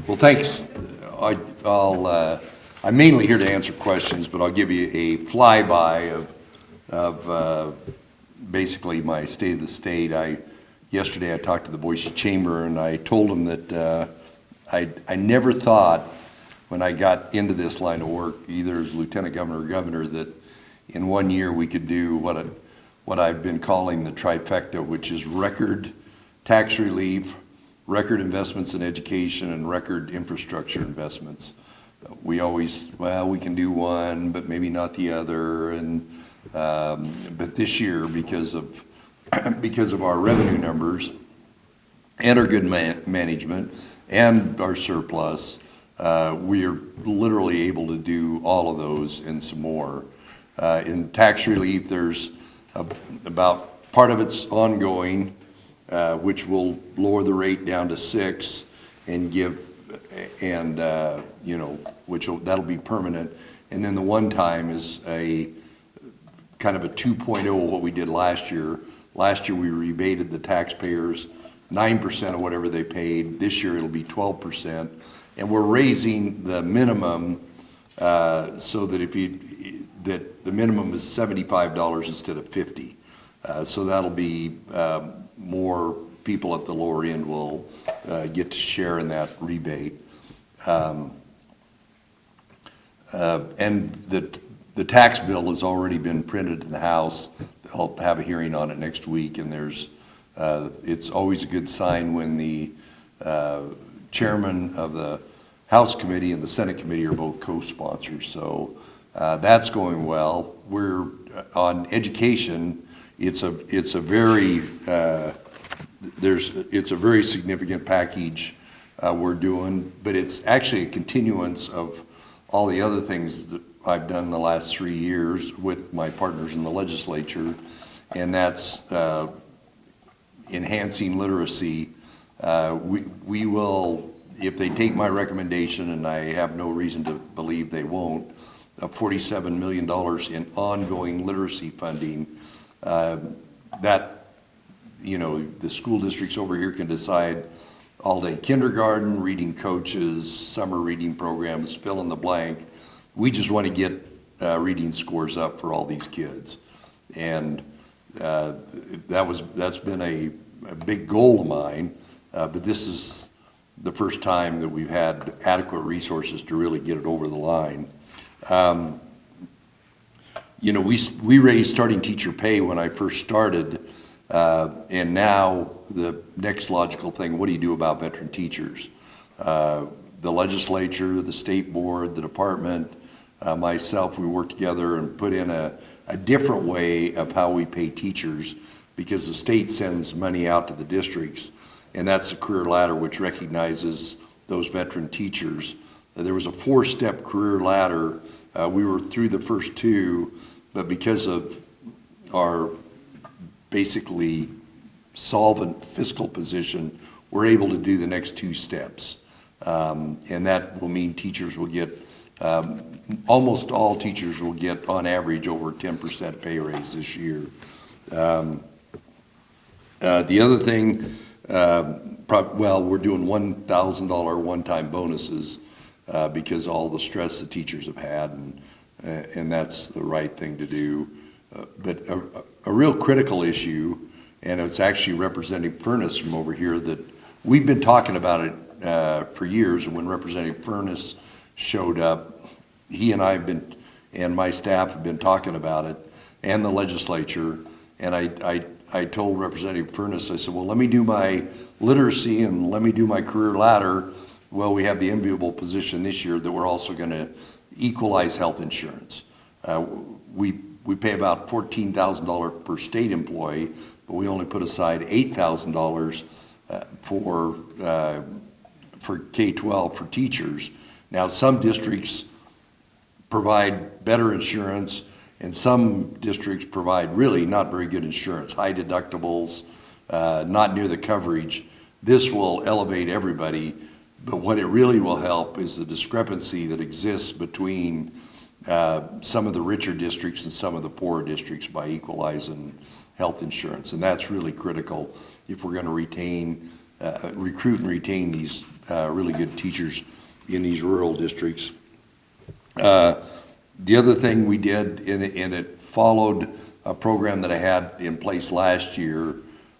Well, thanks. I'm mainly here to answer questions, but I'll give you a flyby of basically my state of the state. Yesterday I talked to the Boise Chamber and I told them that I never thought when I got into this line of work, either as lieutenant governor or governor, that in 1 year we could do what I've been calling the trifecta, which is record tax relief, record investments in education, and record infrastructure investments. We always, well, we can do one, but maybe not the other. And but this year, because of our revenue numbers and our good management and our surplus, we are literally able to do all of those and some more. In tax relief, there's about part of it's ongoing, which will lower the rate down to 6 and give, and that'll be permanent. And then the one time is a kind of a 2.0 what we did last year. Last year we rebated the taxpayers 9% of whatever they paid. This year it'll be 12%. And we're raising the minimum so that that the minimum is $75 instead of $50. So that'll be more people at the lower end will get to share in that rebate. And the tax bill has already been printed in the House. I'll have a hearing on it next week, and it's always a good sign when the chairman of the House committee and the Senate committee are both co-sponsors. So that's going well. We're on education. It's a very significant package we're doing, but it's actually a continuance of all the other things that I've done the last 3 years with my partners in the legislature, and that's enhancing literacy. We will, if they take my recommendation, and I have no reason to believe they won't, $47 million in ongoing literacy funding. That, the school districts over here can decide all-day kindergarten, reading coaches, summer reading programs, fill in the blank. We just want to get reading scores up for all these kids. And that's been a big goal of mine, but this is the first time that we've had adequate resources to really get it over the line. We raised starting teacher pay when I first started, and now the next logical thing, what do you do about veteran teachers? The legislature, the state board, the department, myself, we worked together and put in a different way of how we pay teachers, because the state sends money out to the districts, and that's the career ladder, which recognizes those veteran teachers. There was a 4-step career ladder. We were through the first 2, but because of our basically solvent fiscal position, we're able to do the next 2 steps. And that will mean teachers will get, almost all teachers will get on average over 10% pay raise this year. The other thing, we're doing $1,000 one-time bonuses because all the stress the teachers have had, and that's the right thing to do. But a real critical issue, and it's actually Representative Furness from over here, that we've been talking about it for years. And when Representative Furness showed up, he and I have been, and my staff have been talking about it, and the legislature. And I told Representative Furness, I said, well, let me do my literacy and let me do my career ladder. Well, we have the enviable position this year that we're also going to equalize health insurance. We pay about $14,000 per state employee, but we only put aside $8,000 for K-12 for teachers. Now, some districts provide better insurance, and some districts provide really not very good insurance, high deductibles, not near the coverage. This will elevate everybody, but what it really will help is the discrepancy that exists between some of the richer districts and some of the poorer districts by equalizing health insurance. And that's really critical if we're going to retain recruit and retain these really good teachers in these rural districts. The other thing we did, and it followed a program that I had in place last year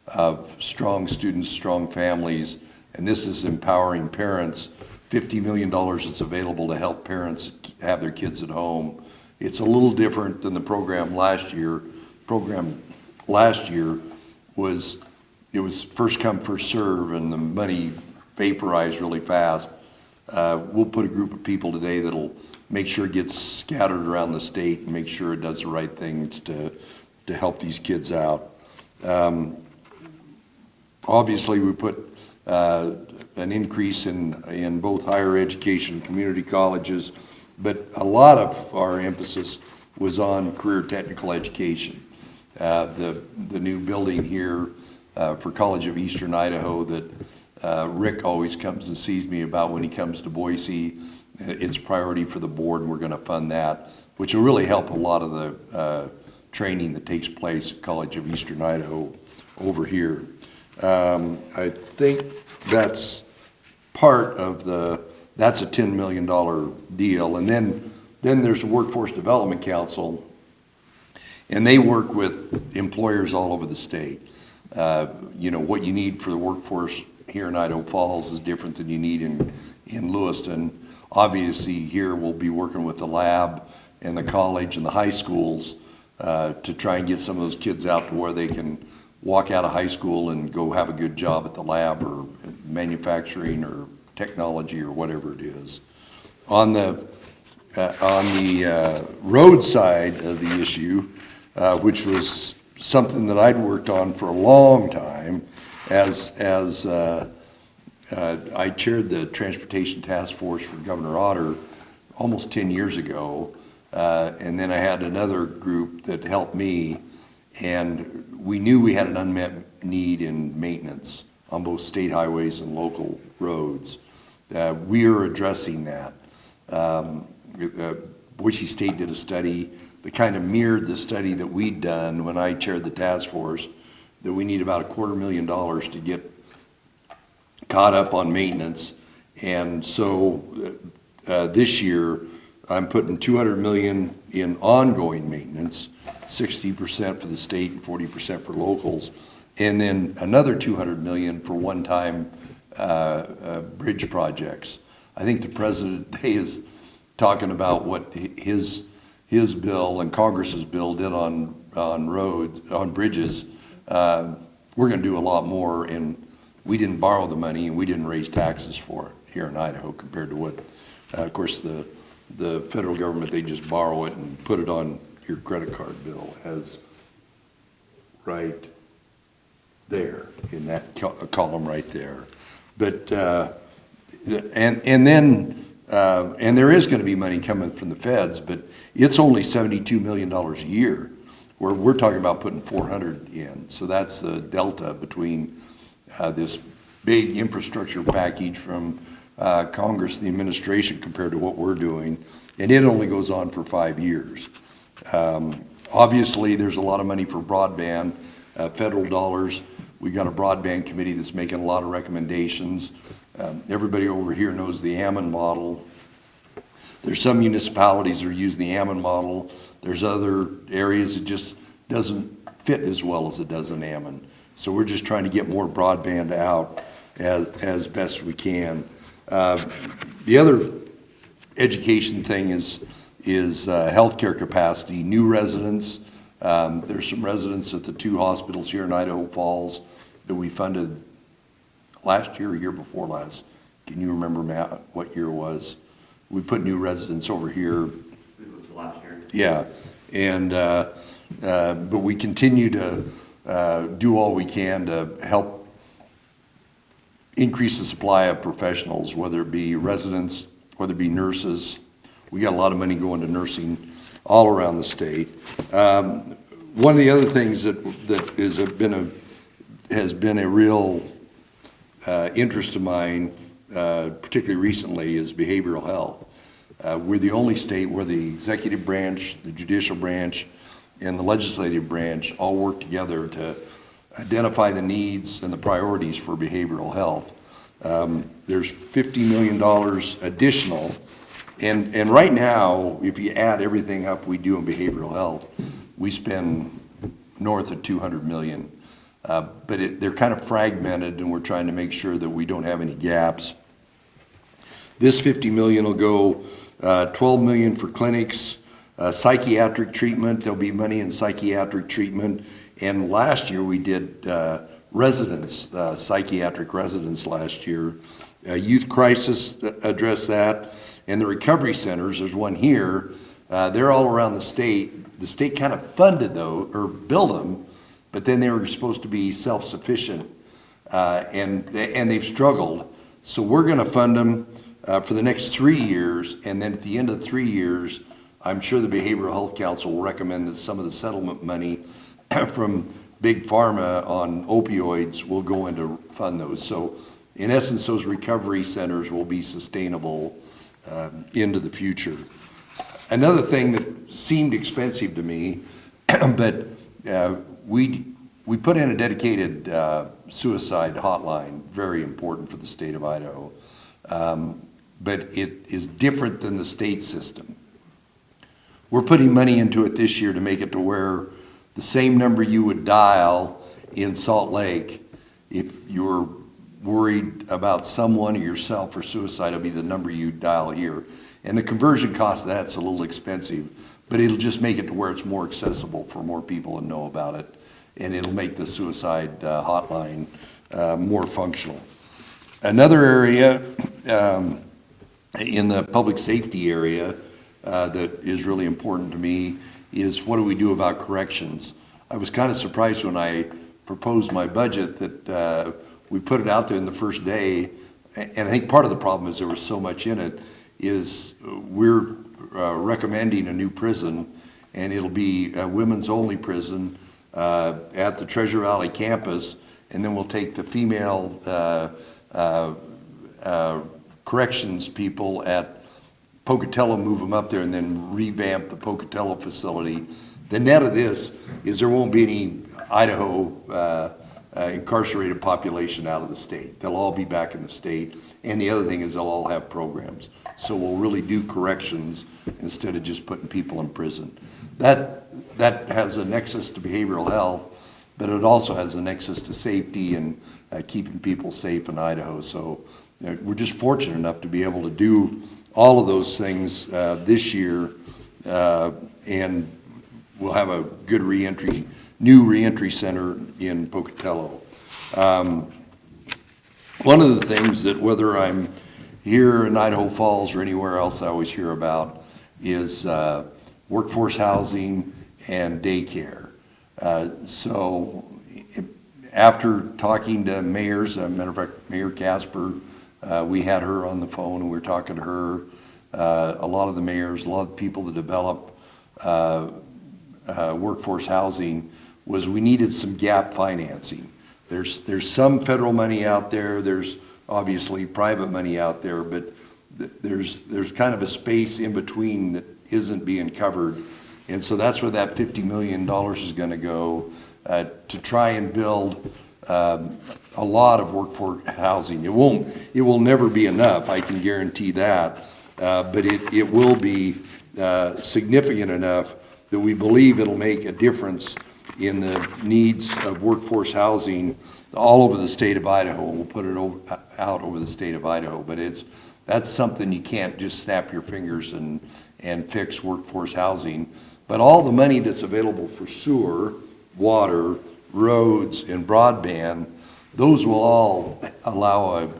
of strong students, strong families, and this is empowering parents. $50 million is available to help parents have their kids at home. It's a little different than the program last year. Program last year was, it was first come, first serve, and the money vaporized really fast. We'll put a group of people today that'll make sure it gets scattered around the state and make sure it does the right things to help these kids out. Obviously, we put an increase in both higher education, community colleges, but a lot of our emphasis was on career technical education. The new building here for College of Eastern Idaho that Rick always comes and sees me about when he comes to Boise. It's a priority for the board, and we're going to fund that, which will really help a lot of the training that takes place at College of Eastern Idaho over here. I think that's part of that's a $10 million deal. And then there's the Workforce Development Council, and they work with employers all over the state. You know, what you need for the workforce here in Idaho Falls is different than you need in Lewiston. Obviously, here we'll be working with the lab and the college and the high schools to try and get some of those kids out to where they can walk out of high school and go have a good job at the lab or manufacturing or technology or whatever it is. On the road side of the issue, which was something that I'd worked on for a long time, as I chaired the Transportation Task Force for Governor Otter almost 10 years ago, and then I had another group that helped me, and we knew we had an unmet need in maintenance on both state highways and local roads. We are addressing that. Boise State did a study that kind of mirrored the study that we'd done when I chaired the task force, that we need about $250,000 to get caught up on maintenance. And so this year, I'm putting $200 million in ongoing maintenance, 60% for the state and 40% for locals, and then another $200 million for one-time bridge projects. I think the president today is talking about what his bill and Congress's bill did on roads, on bridges. We're going to do a lot more, and we didn't borrow the money and we didn't raise taxes for it here in Idaho compared to what, of course, the federal government, they just borrow it and put it on your credit card bill as right there in that column right there. But and there is going to be money coming from the feds, but it's only $72 million a year, where we're talking about putting 400 in. So that's the delta between this big infrastructure package from Congress and the administration compared to what we're doing, and it only goes on for 5 years. Obviously, there's a lot of money for broadband, federal dollars. We got a broadband committee that's making a lot of recommendations. Everybody over here knows the Ammon model. There's some municipalities that are using the Ammon model. There's other areas it just doesn't fit as well as it does in Ammon. So we're just trying to get more broadband out as best we can. The other education thing is healthcare capacity, new residents. There's some residents at the 2 hospitals here in Idaho Falls that we funded last year or year before last. Can you remember, Matt, what year it was? We put new residents over here. It was last year. Yeah, and but we continue to do all we can to help increase the supply of professionals, whether it be residents, whether it be nurses. We got a lot of money going to nursing all around the state. One of the other things that has been a real interest of mine, particularly recently, is behavioral health. We're the only state where the executive branch, the judicial branch, and the legislative branch all work together to identify the needs and the priorities for behavioral health. There's $50 million additional, and right now, if you add everything up we do in behavioral health, we spend north of 200 million. But they're kind of fragmented, and we're trying to make sure that we don't have any gaps. This 50 million will go 12 million for clinics, psychiatric treatment. There'll be money in psychiatric treatment. And last year we did residents, psychiatric residents last year. Youth crisis addressed that. And the recovery centers, there's one here. They're all around the state. The state kind of funded those, or built them, but then they were supposed to be self-sufficient, and they've struggled. So we're going to fund them for the next 3 years, and then at the end of 3 years, I'm sure the Behavioral Health Council will recommend that some of the settlement money from Big Pharma on opioids will go into fund those. So in essence, those recovery centers will be sustainable into the future. Another thing that seemed expensive to me, but we put in a dedicated suicide hotline, very important for the state of Idaho. But it is different than the state system. We're putting money into it this year to make it to where the same number you would dial in Salt Lake if you were worried about someone or yourself for suicide, will be the number you dial here. And the conversion cost of that's a little expensive, but it'll just make it to where it's more accessible for more people to know about it. And it'll make the suicide hotline more functional. Another area in the public safety area that is really important to me is what do we do about corrections? I was kind of surprised when I proposed my budget that we put it out there in the first day, and I think part of the problem is there was so much in it, is we're recommending a new prison, and it'll be a women's only prison at the Treasure Valley campus, and then we'll take the female corrections people at Pocatello, move them up there, and then revamp the Pocatello facility. The net of this is there won't be any Idaho incarcerated population out of the state. They'll all be back in the state. And the other thing is they'll all have programs. So we'll really do corrections instead of just putting people in prison. That has a nexus to behavioral health, but it also has a nexus to safety and keeping people safe in Idaho. So we're just fortunate enough to be able to do all of those things this year, and we'll have a good new reentry center in Pocatello. One of the things that whether I'm here in Idaho Falls or anywhere else I always hear about is workforce housing and daycare. So after talking to mayors, as a matter of fact, Mayor Casper, we had her on the phone and we were talking to her. A lot of the mayors, a lot of the people that develop workforce housing, was we needed some gap financing. There's some federal money out there, there's obviously private money out there, but there's kind of a space in between that isn't being covered. And so that's where that $50 million is going to go to try and build a lot of workforce housing. It will never be enough, I can guarantee that, but it will be significant enough that we believe it'll make a difference in the needs of workforce housing all over the state of Idaho. We'll put it out over the state of Idaho, but that's something you can't just snap your fingers and fix workforce housing. But all the money that's available for sewer, water, roads, and broadband, those will all allow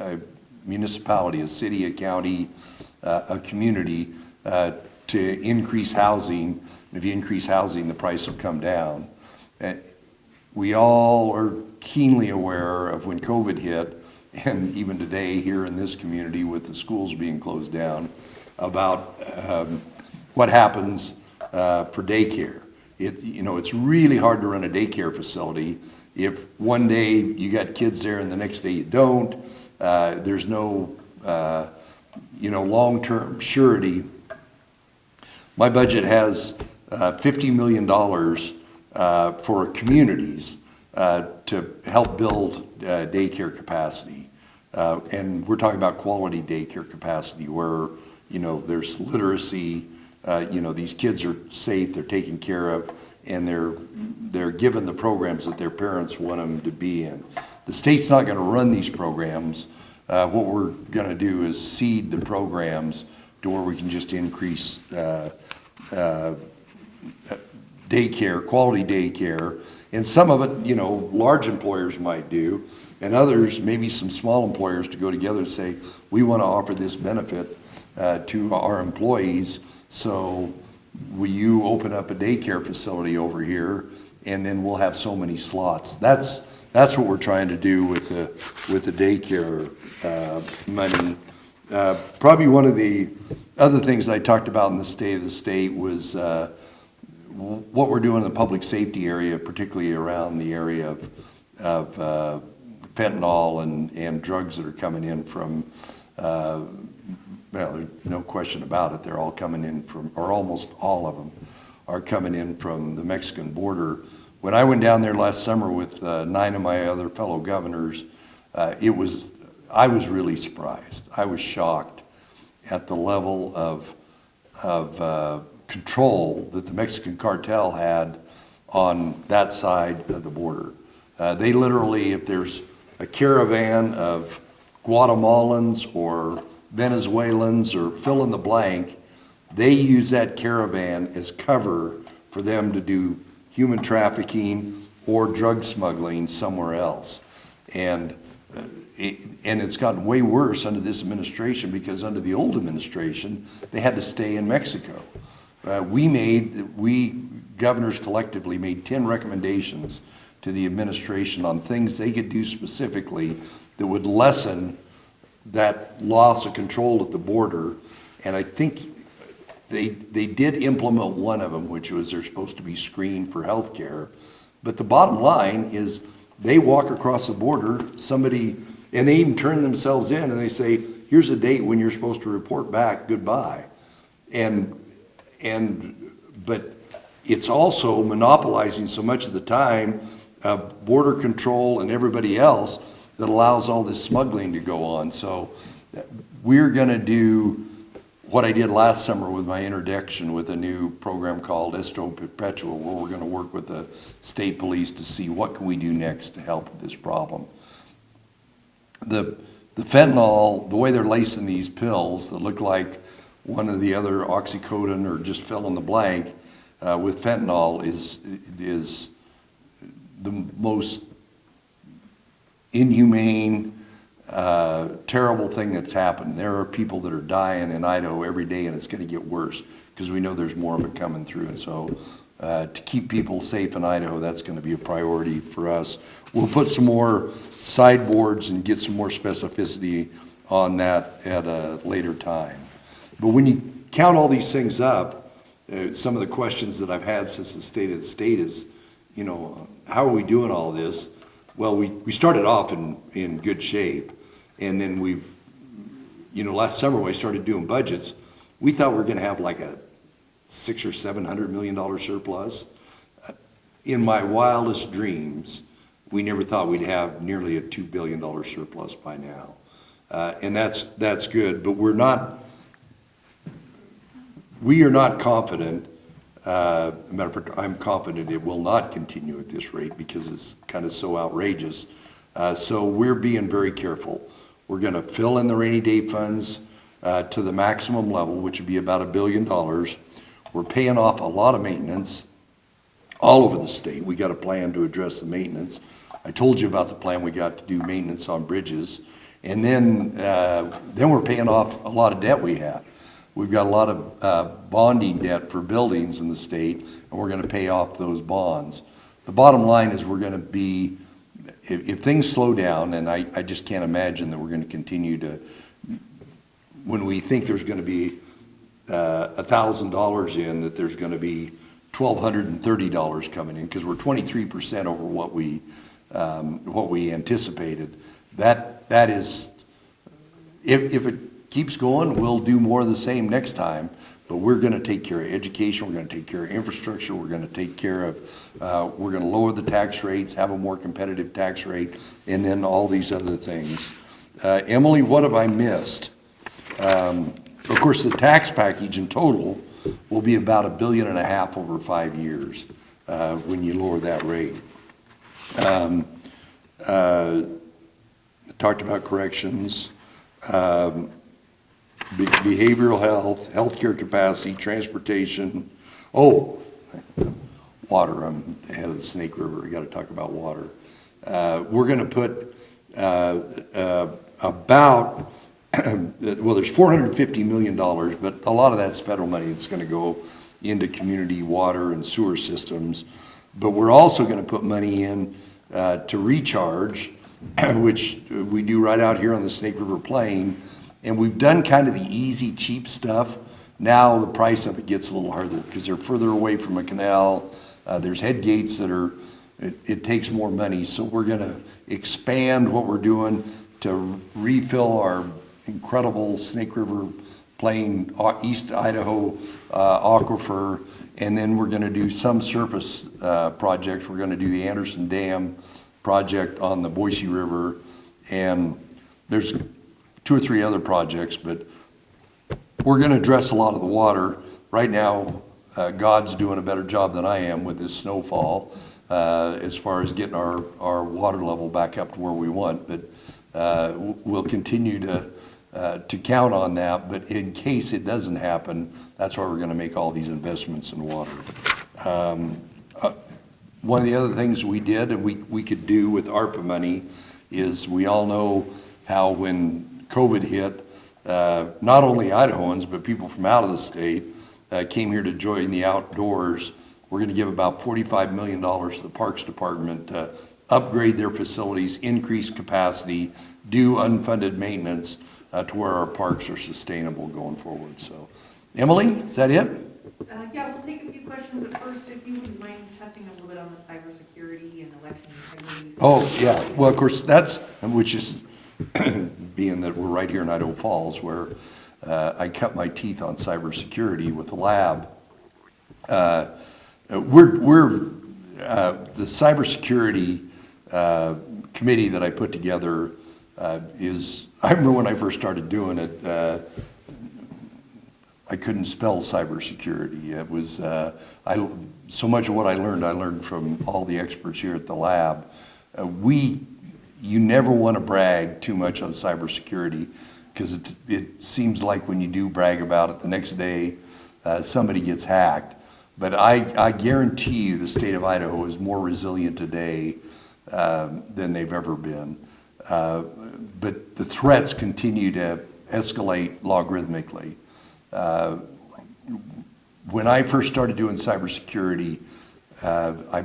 a municipality, a city, a county, a community to increase housing. And if you increase housing, the price will come down. We all are keenly aware of when COVID hit, and even today here in this community with the schools being closed down, about what happens for daycare. It's really hard to run a daycare facility if one day you got kids there and the next day you don't. There's no long-term surety. My budget has $50 million for communities to help build daycare capacity. And we're talking about quality daycare capacity where, there's literacy, these kids are safe, they're taken care of, and they're given the programs that their parents want them to be in. The state's not going to run these programs. What we're going to do is seed the programs to where we can just increase daycare, quality daycare. And some of it, large employers might do, and others, maybe some small employers, to go together and say, we want to offer this benefit to our employees, so will you open up a daycare facility over here, and then we'll have so many slots. That's what we're trying to do with the daycare money. Probably one of the other things I talked about in the State of the State was what we're doing in the public safety area, particularly around the area of fentanyl and drugs that are coming in from, there's no question about it, they're all coming in from, or almost all of them are coming in from the Mexican border. When I went down there last summer with 9 of my other fellow governors, I was really surprised. I was shocked at the level of control that the Mexican cartel had on that side of the border. They literally, if there's a caravan of Guatemalans or Venezuelans or fill in the blank, they use that caravan as cover for them to do human trafficking or drug smuggling somewhere else. And it's gotten way worse under this administration, because under the old administration, they had to stay in Mexico. We governors collectively made 10 recommendations to the administration on things they could do specifically that would lessen that loss of control at the border. And I think they did implement one of them, which was they're supposed to be screened for health care. But the bottom line is they walk across the border, and they even turn themselves in and they say, here's a date when you're supposed to report back, goodbye. But it's also monopolizing so much of the time of border control and everybody else that allows all this smuggling to go on. So we're gonna do what I did last summer with my introduction with a new program called Esto Perpetual, where we're gonna work with the state police to see what can we do next to help with this problem. The fentanyl, the way they're lacing these pills that look like one of the other oxycodone or just fill in the blank with fentanyl is the most inhumane, terrible thing that's happened. There are people that are dying in Idaho every day, and it's going to get worse because we know there's more of it coming through. And so to keep people safe in Idaho, that's going to be a priority for us. We'll put some more sideboards and get some more specificity on that at a later time. But when you count all these things up, some of the questions that I've had since the State of the State is, how are we doing all this? Well, we started off in good shape, and then last summer when I started doing budgets, we thought we were going to have like a $600 or $700 million surplus. In my wildest dreams, we never thought we'd have nearly a $2 billion surplus by now, and that's good. But we are not confident. Matter of fact, I'm confident it will not continue at this rate because it's kind of so outrageous. So we're being very careful. We're going to fill in the rainy day funds to the maximum level, which would be about $1 billion. We're paying off a lot of maintenance all over the state. We got a plan to address the maintenance. I told you about the plan we got to do maintenance on bridges. And then we're paying off a lot of debt we have. We've got a lot of bonding debt for buildings in the state, and we're going to pay off those bonds. The bottom line is we're going to be, if things slow down, and I just can't imagine that we're going to continue to, when we think there's going to be $1,000 in, that there's going to be $1,230 coming in, because we're 23% over what we anticipated. That is, if it keeps going, we'll do more of the same next time. but we're going to take care of education, we're going to take care of infrastructure, we're going to take care of, we're going to lower the tax rates, have a more competitive tax rate, and then all these other things. Emily, what have I missed? Of course, the tax package in total will be about $1.5 billion over 5 years when you lower that rate. Talked about corrections. Behavioral health, healthcare capacity, transportation. Oh, water. I'm the head of the Snake River. We got to talk about water. We're going to put about, well, there's $450 million, but a lot of that's federal money that's going to go into community water and sewer systems. But we're also going to put money in to recharge, which we do right out here on the Snake River Plain. And we've done kind of the easy, cheap stuff. Now the price of it gets a little harder because they're further away from a canal. There's head gates that are, it takes more money. So we're going to expand what we're doing to refill our incredible Snake River Plain, East Idaho aquifer. And then we're going to do some surface projects. We're going to do the Anderson Dam project on the Boise River. And there's 2 or 3 other projects, but we're going to address a lot of the water. Right now, God's doing a better job than I am with this snowfall as far as getting our water level back up to where we want. But we'll continue to count on that. But in case it doesn't happen, that's why we're going to make all these investments in water. One of the other things we did and we could do with ARPA money is we all know how when COVID hit, not only Idahoans, but people from out of the state came here to join the outdoors. We're going to give about $45 million to the Parks Department to upgrade their facilities, increase capacity, do unfunded maintenance to where our parks are sustainable going forward. So, Emily, is that it? Yeah, we'll take a few questions, but first, if you wouldn't mind touching a little bit on the cybersecurity and election integrity. Oh, yeah. Well, of course, that's, which is, being that we're right here in Idaho Falls, where I cut my teeth on cybersecurity with the lab. The cybersecurity committee that I put together is, I remember when I first started doing it, I couldn't spell cybersecurity. It was, so much of what I learned from all the experts here at the lab. You never want to brag too much on cybersecurity because it seems like when you do brag about it, the next day somebody gets hacked. But I guarantee you the state of Idaho is more resilient today than they've ever been. But the threats continue to escalate logarithmically. When I first started doing cybersecurity,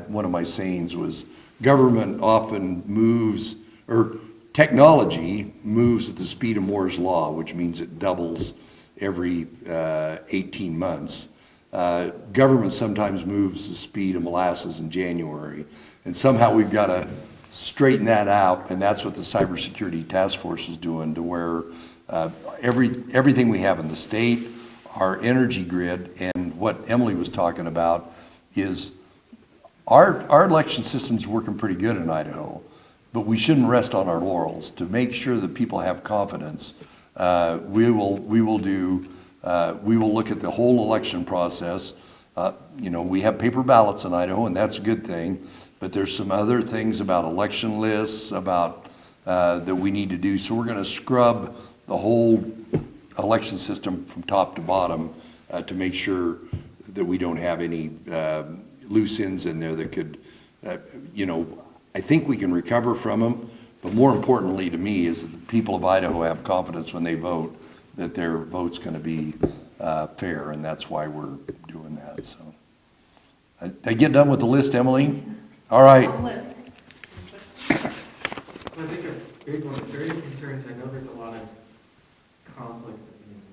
one of my sayings was, government often moves, or technology moves at the speed of Moore's law, which means it doubles every 18 months. Government sometimes moves the speed of molasses in January, and somehow we've got to straighten that out, and that's what the cybersecurity task force is doing, to where everything we have in the state, our energy grid, and what Emily was talking about is our election system's working pretty good in Idaho, but we shouldn't rest on our laurels. To make sure that people have confidence, we will look at the whole election process. We have paper ballots in Idaho, and that's a good thing, but there's some other things about election lists that we need to do. So we're going to scrub the whole election system from top to bottom to make sure that we don't have any loose ends in there that could, I think we can recover from them, but more importantly to me is that the people of Idaho have confidence when they vote that their vote's going to be fair, and that's why we're doing that. So, I get done with the list, Emily? All right. I think a big one, is there any concerns? I know there's a lot of conflict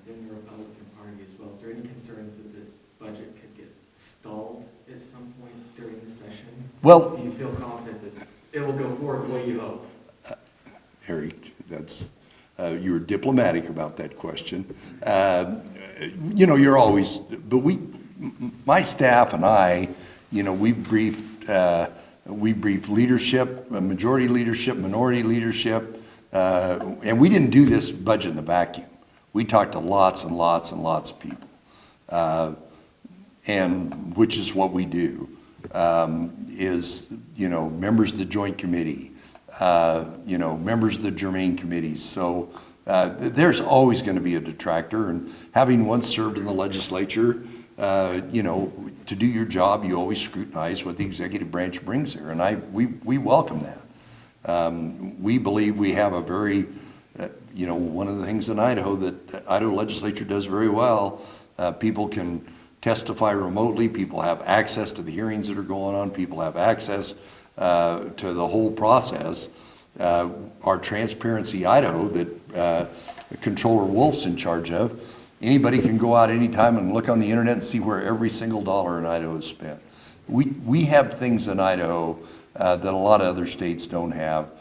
within the Republican Party as well. Is there any concerns that this budget could get stalled at some point during the session? Well, do you feel confident that it will go forward the way you hope? Harry, that's You were diplomatic about that question. You're always, but my staff and I, we briefed leadership, majority leadership, minority leadership, and we didn't do this budget in a vacuum. We talked to lots and lots and lots of people, and which is what we do. Members of the Joint Committee, members of the Germain Committees. So there's always going to be a detractor, and having once served in the legislature, to do your job, you always scrutinize what the executive branch brings there, and we welcome that. We believe we have a very, one of the things in Idaho that the Idaho legislature does very well, people can testify remotely, people have access to the hearings that are going on, people have access to the whole process. Our Transparency Idaho that Controller Wolf's in charge of, anybody can go out anytime and look on the internet and see where every single dollar in Idaho is spent. We have things in Idaho that a lot of other states don't have.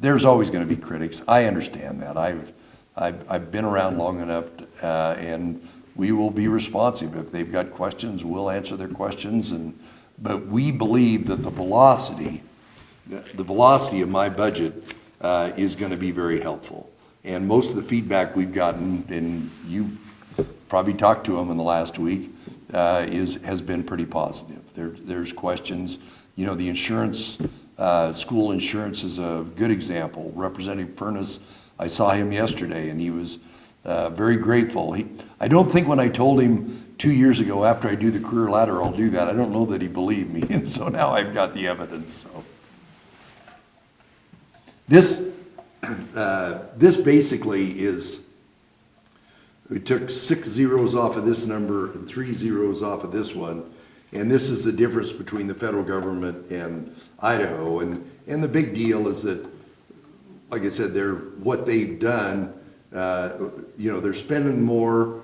There's always going to be critics. I understand that. I've been around long enough, and we will be responsive. If they've got questions, we'll answer their questions. But we believe that the velocity of my budget is going to be very helpful. And most of the feedback we've gotten, and you probably talked to them in the last week, has been pretty positive. There's questions. The insurance, school insurance is a good example. Representative Furness, I saw him yesterday, and he was very grateful. I don't think when I told him 2 years ago, after I do the career ladder, I'll do that, I don't know that he believed me, and so now I've got the evidence. So this basically is, we took 6 zeros off of this number and 3 zeros off of this one, and this is the difference between the federal government and Idaho. And the big deal is that, like I said, what they've done, they're spending more,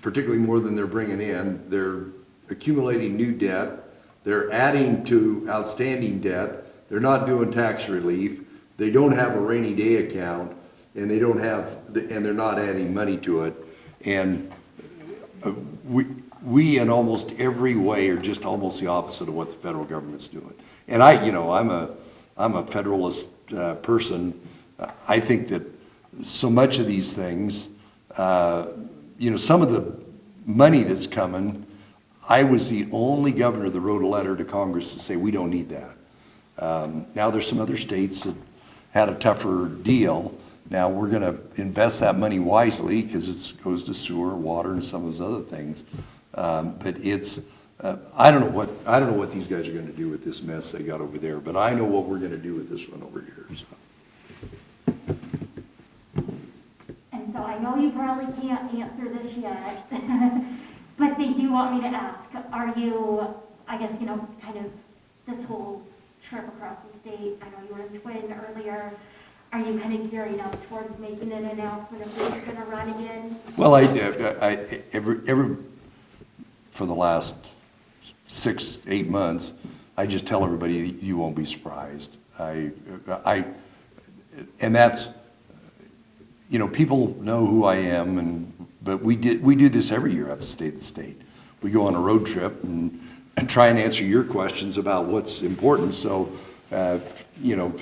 particularly more than they're bringing in. They're accumulating new debt. They're adding to outstanding debt. They're not doing tax relief. They don't have a rainy day account, and they're not adding money to it. And we in almost every way are just almost the opposite of what the federal government's doing. And I'm a federalist person. I think that so much of these things, some of the money that's coming, I was the only governor that wrote a letter to Congress to say we don't need that. Now there's some other states that had a tougher deal. Now we're going to invest that money wisely because it goes to sewer, water, and some of those other things. But it's I don't know what these guys are going to do with this mess they got over there. But I know what we're going to do with this one over here. So. And so I know you probably can't answer this yet, but they do want me to ask: are you, I guess, kind of this whole trip across the state? I know you were in Twin earlier. Are you kind of gearing up towards making an announcement of who's going to run again? Well, every for the last 6-8 months, I just tell everybody you won't be surprised. And that's, people know who I am, but we do this every year up state to state. We go on a road trip and try and answer your questions about what's important. So, for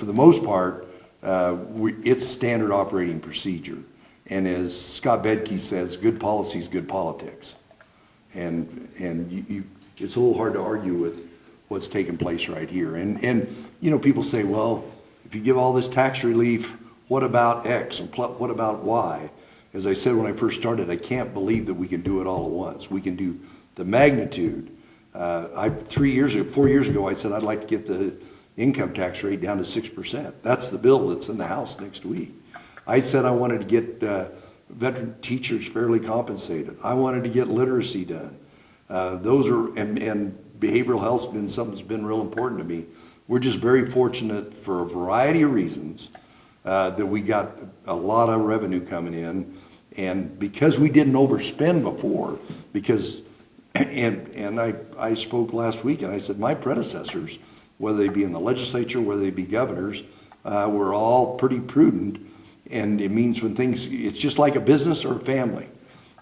the most part, it's standard operating procedure. And as Scott Bedke says, good policy is good politics. And it's a little hard to argue with what's taking place right here. And people say, well, if you give all this tax relief, what about X and what about Y? As I said when I first started, I can't believe that we can do it all at once. We can do the magnitude. 4 years ago, I said I'd like to get the income tax rate down to 6%. That's the bill that's in the House next week. I said I wanted to get veteran teachers fairly compensated. I wanted to get literacy done. Those are, and behavioral health's been something that's been real important to me. We're just very fortunate for a variety of reasons that we got a lot of revenue coming in. And because we didn't overspend before, I spoke last week and I said my predecessors, whether they be in the legislature, whether they be governors, were all pretty prudent. And it means when things, it's just like a business or a family.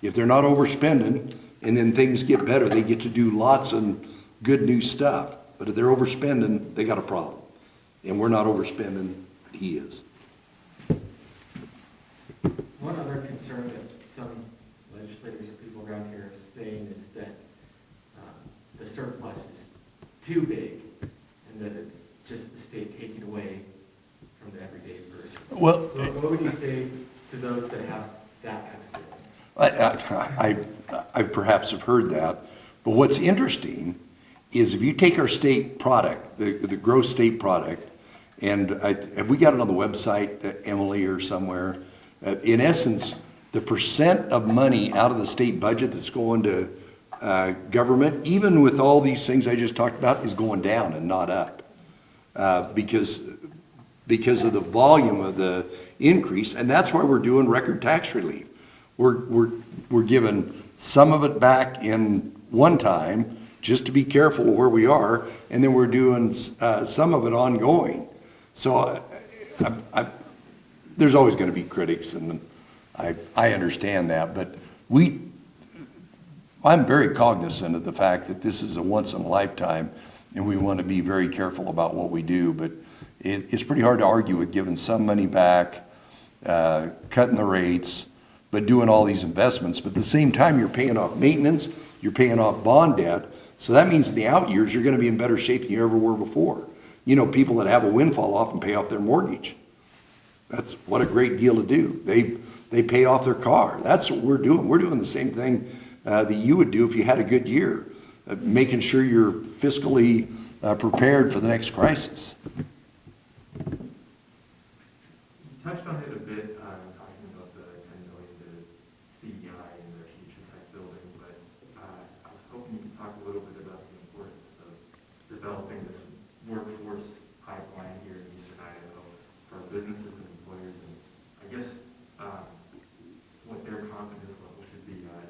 If they're not overspending and then things get better, they get to do lots of good new stuff. But if they're overspending, they got a problem. And we're not overspending, but he is. One other concern that some legislators or people around here are saying is that the surplus is too big and that it's just the state taking away from the everyday person. Well, What would you say to those that have that kind of feeling? I perhaps have heard that, but what's interesting is if you take our state product, the gross state product, and have we got it on the website, Emily, or somewhere? In essence, the percent of money out of the state budget that's going to government, even with all these things I just talked about, is going down and not up, because of the volume of the increase, and that's why we're doing record tax relief. We're giving some of it back in one time, just to be careful of where we are, and then we're doing some of it ongoing. So there's always going to be critics, and I understand that, but I'm very cognizant of the fact that this is a once in a lifetime, and we want to be very careful about what we do, but it's pretty hard to argue with giving some money back, cutting the rates, but doing all these investments. But at the same time, you're paying off maintenance, you're paying off bond debt, so that means in the out years, you're going to be in better shape than you ever were before. You know, people that have a windfall often pay off their mortgage. That's what a great deal to do. They pay off their car. That's what we're doing. We're doing the same thing that you would do if you had a good year, making sure you're fiscally prepared for the next crisis. You touched on it a bit, talking about the $10 million to CEI and the future type building, but I was hoping you could talk a little bit about the importance of developing this workforce pipeline here in Eastern Idaho for businesses and employers, and I guess what their confidence level should be that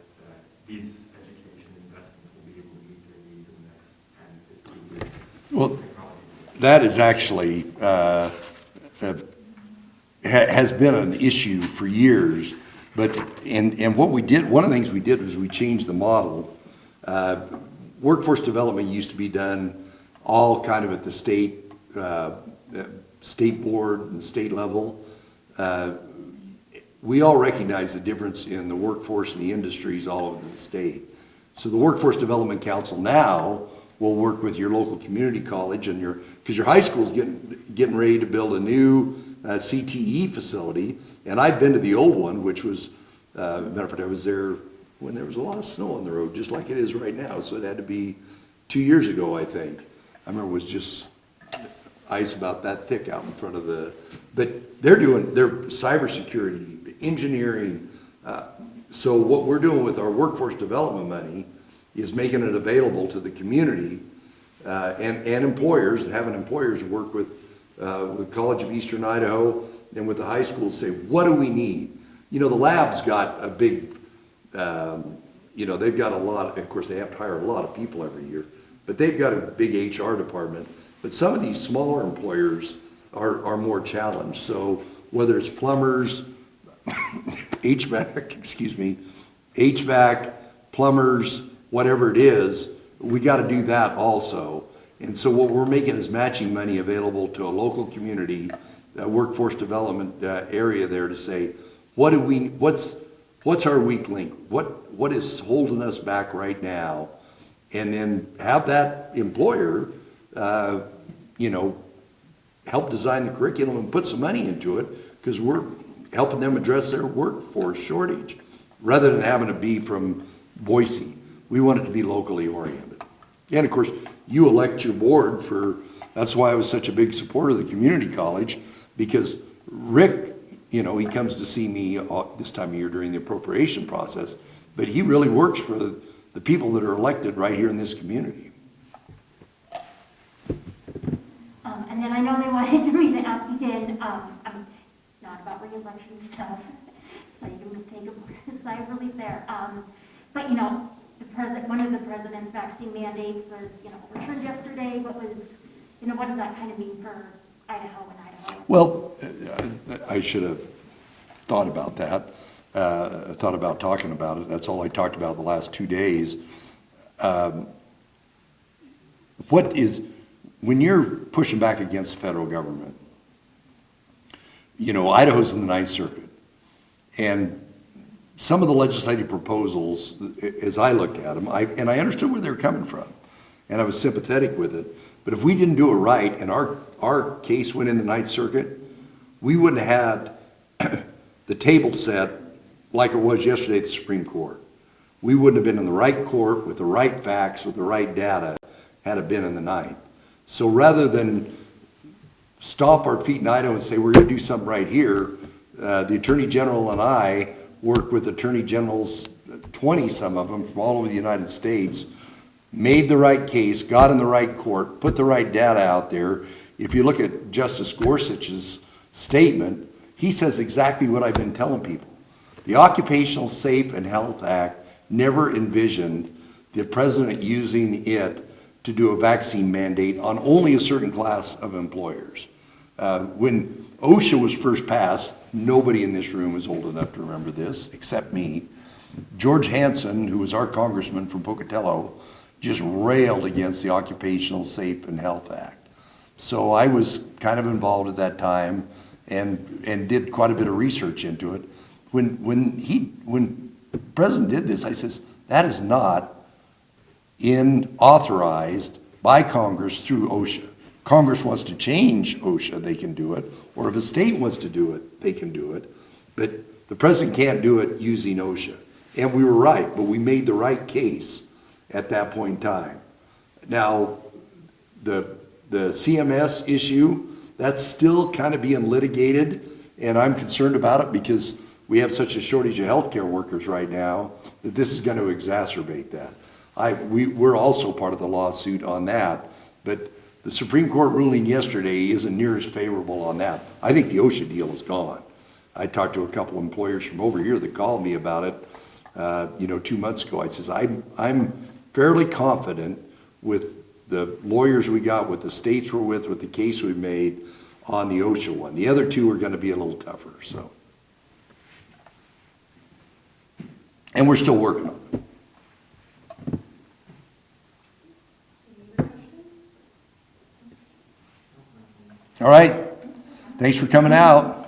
these education investments will be able to meet their needs in the next 10 to 15 years. Well, that is actually has been an issue for years, but and what we did, one of the things we did was we changed the model. Workforce development used to be done all kind of at the state board and state level. We all recognize the difference in the workforce and the industries all over the state. So the Workforce Development Council now will work with your local community college and because your high school's getting ready to build a new CTE facility, and I've been to the old one, which was, matter of fact, I was there when there was a lot of snow on the road, just like it is right now. So it had to be 2 years ago, I think. I remember it was just ice about that thick out in front of but they're doing their cybersecurity, engineering. So what we're doing with our workforce development money is making it available to the community and employers, and having employers work with College of Eastern Idaho and with the high schools, say, what do we need? You know, the lab's got a big, they've got a lot, of course they have to hire a lot of people every year, but they've got a big HR department. But some of these smaller employers are more challenged. So whether it's plumbers, HVAC, plumbers, whatever it is, we got to do that also. And so what we're making is matching money available to a local community workforce development area there to say, what's our weak link? What is holding us back right now? And then have that employer, help design the curriculum and put some money into it, because we're helping them address their workforce shortage, rather than having to be from Boise. We want it to be locally oriented. And of course, you elect your board that's why I was such a big supporter of the community college, because Rick, he comes to see me this time of year during the appropriation process, but he really works for the people that are elected right here in this community. And then I know they wanted me to ask again, not about re-election stuff, so you can take a sigh of relief there. But one of the president's vaccine mandates was, overturned yesterday. What does that kind of mean for Idaho and Idaho? Well, I should have thought about that, thought about talking about it. That's all I talked about the last 2 days. When you're pushing back against the federal government, Idaho's in the Ninth Circuit, and some of the legislative proposals, as I looked at them, and I understood where they were coming from, and I was sympathetic with it. But if we didn't do it right, and our case went in the Ninth Circuit, we wouldn't have had the table set like it was yesterday at the Supreme Court. We wouldn't have been in the right court with the right facts, with the right data, had it been in the Ninth. So rather than stomp our feet in Idaho and say, we're going to do something right here, the Attorney General and I worked with Attorney Generals, 20 some of them from all over the United States, made the right case, got in the right court, put the right data out there. If you look at Justice Gorsuch's statement, he says exactly what I've been telling people. The Occupational Safe and Health Act never envisioned the president using it to do a vaccine mandate on only a certain class of employers. When OSHA was first passed, nobody in this room is old enough to remember this, except me. George Hansen, who was our congressman from Pocatello, just railed against the Occupational Safe and Health Act. So I was kind of involved at that time and did quite a bit of research into it. When the president did this, I says, that is not authorized by Congress through OSHA. Congress wants to change OSHA, they can do it, or if a state wants to do it, they can do it, but the president can't do it using OSHA. And we were right, but we made the right case at that point in time. Now, the CMS issue, that's still kind of being litigated, and I'm concerned about it because we have such a shortage of healthcare workers right now that this is going to exacerbate that. We're also part of the lawsuit on that, but the Supreme Court ruling yesterday isn't near as favorable on that. I think the OSHA deal is gone. I talked to a couple of employers from over here that called me about it, 2 months ago. I says, I'm fairly confident with the lawyers we got, with the states we're with the case we've made on the OSHA one. The other two are going to be a little tougher, so. And we're still working on it. All right. Thanks for coming out.